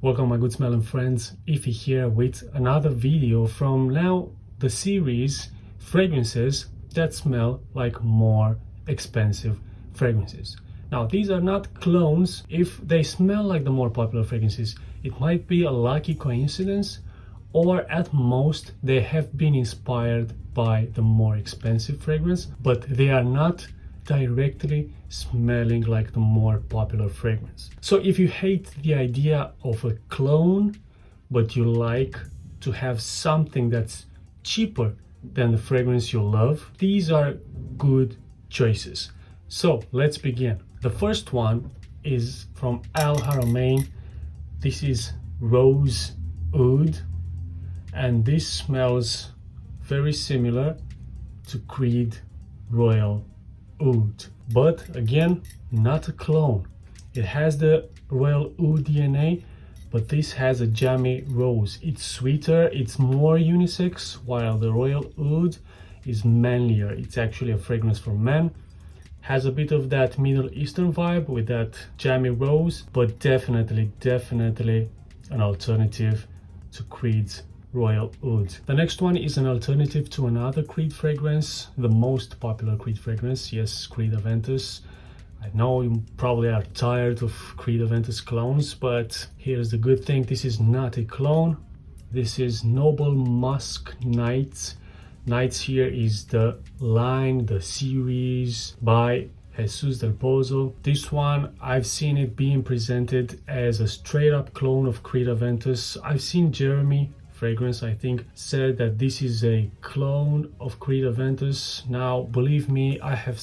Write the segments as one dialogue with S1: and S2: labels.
S1: Welcome my good smelling friends, Ify here with another video from now the series fragrances that smell like more expensive fragrances. Now these are not clones. If they smell like the more popular fragrances, it might be a lucky coincidence, or at most they have been inspired by the more expensive fragrance, but they are not directly smelling like the more popular fragrance. So if you hate the idea of a clone, but you like to have something that's cheaper than the fragrance you love, these are good choices. So let's begin. The first one is from Al Haramain. This is Rose Oud, and this smells very similar to Creed Royal Oud, but again, not a clone. It has the Royal Oud DNA, but this has a jammy rose. It's sweeter, it's more unisex, while the Royal Oud is manlier. It's actually a fragrance for men. Has a bit of that Middle Eastern vibe with that jammy rose, but definitely an alternative to Creed's Royal Oud. The next one is an alternative to another Creed fragrance, the most popular Creed fragrance, yes, Creed Aventus. I know you probably are tired of Creed Aventus clones, but here's the good thing, this is not a clone. This is Noble Musk Nights. Nights here is the line, the series by Jesus del Pozo. This one, I've seen it being presented as a straight up clone of Creed Aventus. I've seen Jeremy fragrance, I think, said that this is a clone of Creed Aventus. Now believe me, I have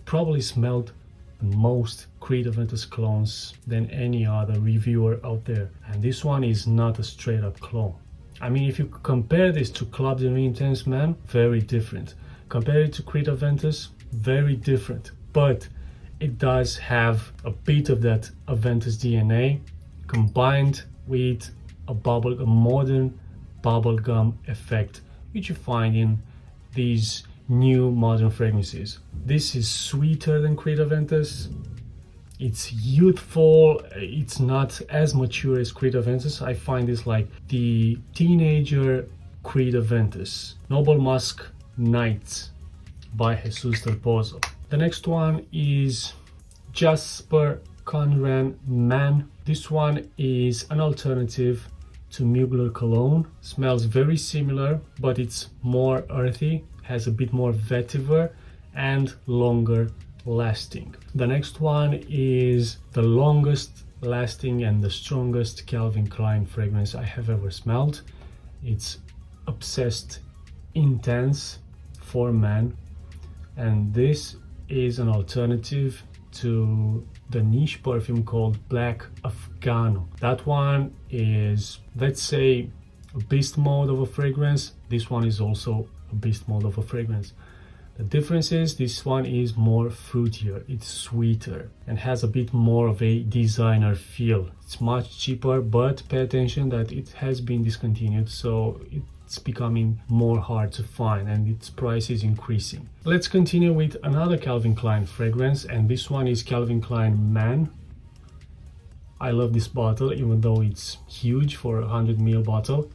S1: probably smelled the most Creed Aventus clones than any other reviewer out there, and this one is not a straight up clone. I mean, if you compare this to Club de Nuit Intense Man, very different. Compare it to Creed Aventus, very different, but it does have a bit of that Aventus DNA combined with a modern bubblegum effect, which you find in these new modern fragrances. This is sweeter than Creed Aventus. It's youthful. It's not as mature as Creed Aventus. I find this like the teenager Creed Aventus. Noble Musk Nights by Jesus del Pozo. The next one is Jasper Conran Man. This one is an alternative to Mugler Cologne. Smells very similar, but it's more earthy, has a bit more vetiver and longer lasting. The next one is the longest lasting and the strongest Calvin Klein fragrance I have ever smelled. It's Obsessed Intense for Men, and this is an alternative to the niche perfume called Black Afghano. That one is, let's say, a beast mode of a fragrance. This one is also a beast mode of a fragrance. The difference is this one is more fruitier, it's sweeter, and has a bit more of a designer feel. It's much cheaper, but pay attention that it has been discontinued, so it's becoming more hard to find and its price is increasing. Let's continue with another Calvin Klein fragrance, and this one is Calvin Klein Man. I love this bottle, even though it's huge for a 100 ml bottle.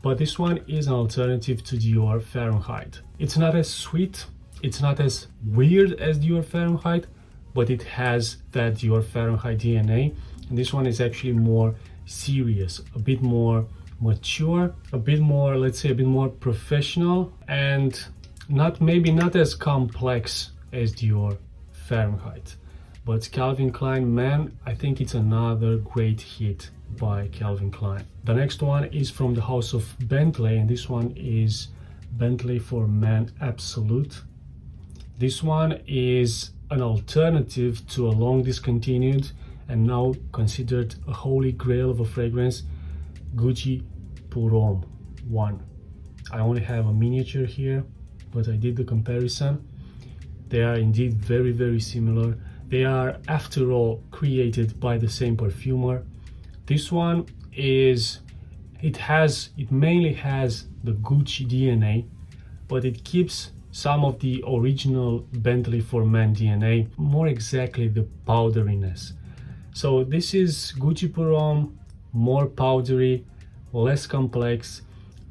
S1: But this one is an alternative to Dior Fahrenheit. It's not as sweet, it's not as weird as Dior Fahrenheit, but it has that Dior Fahrenheit DNA. And this one is actually more serious, a bit more mature, a bit more, let's say, a bit more professional, and maybe not as complex as Dior Fahrenheit. But Calvin Klein Man, I think it's another great hit by Calvin Klein. The next one is from the house of Bentley, and this one is Bentley Man Absolute. This one is an alternative to a long discontinued and now considered a holy grail of a fragrance, Gucci Pour Homme 1. I only have a miniature here, but I did the comparison. They are indeed very similar. They are, after all, created by the same perfumer. This one is, it mainly has the Gucci DNA, but it keeps some of the original Bentley for Men DNA, more exactly the powderiness. So this is Gucci Pour Homme, more powdery, less complex,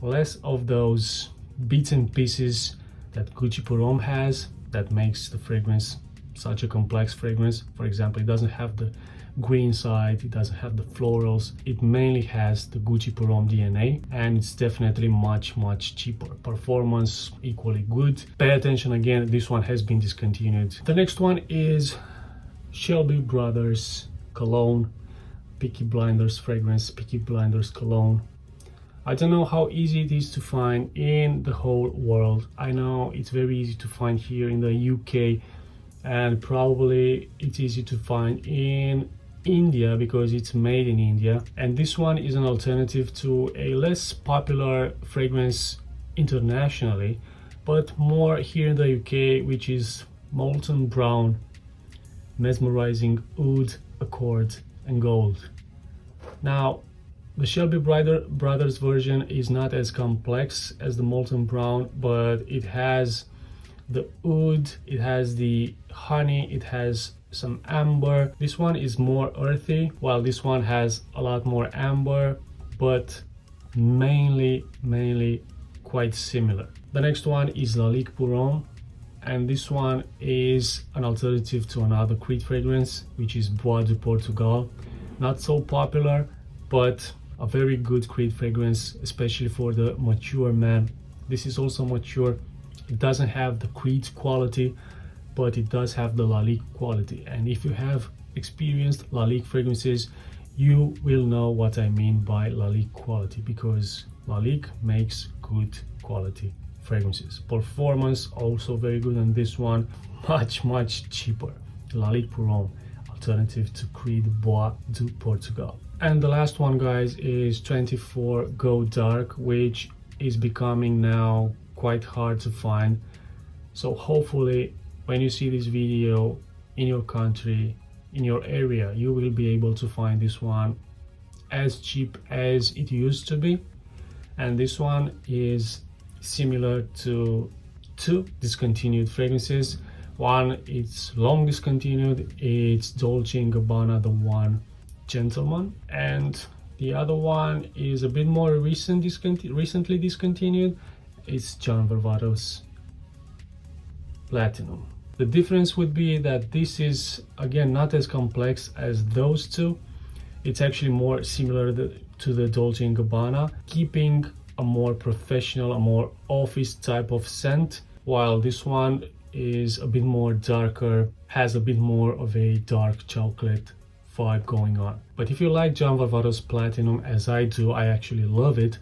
S1: less of those bits and pieces that Gucci Pour Homme has that makes the fragrance such a complex fragrance. For example, it doesn't have the green side, it doesn't have the florals, it mainly has the Gucci Pour Homme DNA, and it's definitely much cheaper. Performance equally good. Pay attention again, this one has been discontinued. The next one is Shelby Brothers Cologne, Peaky Blinders fragrance, Peaky Blinders Cologne. I don't know how easy it is to find in the whole world. I know it's very easy to find here in the UK, and probably it's easy to find in India because it's made in India. And this one is an alternative to a less popular fragrance internationally, but more here in the UK, which is Molten Brown, Mesmerizing Oud, Accord and Gold. Now, the Shelby Brothers version is not as complex as the Molten Brown, but it has the oud, it has the honey, it has some amber. This one is more earthy, while this one has a lot more amber, but mainly quite similar. The next one is Lalique Pour Homme, and this one is an alternative to another Creed fragrance, which is Bois de Portugal. Not so popular, but a very good Creed fragrance, especially for the mature man. This is also mature. It doesn't have the Creed quality, but it does have the Lalique quality. And if you have experienced Lalique fragrances, you will know what I mean by Lalique quality, because Lalique makes good quality fragrances. Performance also very good on this one, much cheaper. Lalique Pour Homme, alternative to Creed Bois de Portugal. And the last one, guys, is 24 Go Dark, which is becoming now quite hard to find. So hopefully when you see this video in your country, in your area, you will be able to find this one as cheap as it used to be. And this one is similar to two discontinued fragrances. One, it's long discontinued, it's Dolce Gabbana, the one Gentleman, and the other one is a bit more recently discontinued. It's John Varvatos Platinum. The difference would be that this is again not as complex as those two. It's actually more similar to the Dolce & Gabbana, keeping a more professional, a more office type of scent, while this one is a bit more darker, has a bit more of a dark chocolate vibe going on. But if you like John Varvatos Platinum, as I do, I actually love it,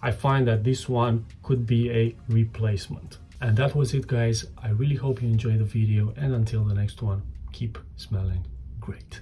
S1: I find that this one could be a replacement. And that was it, guys. I really hope you enjoyed the video, and until the next one, keep smelling great.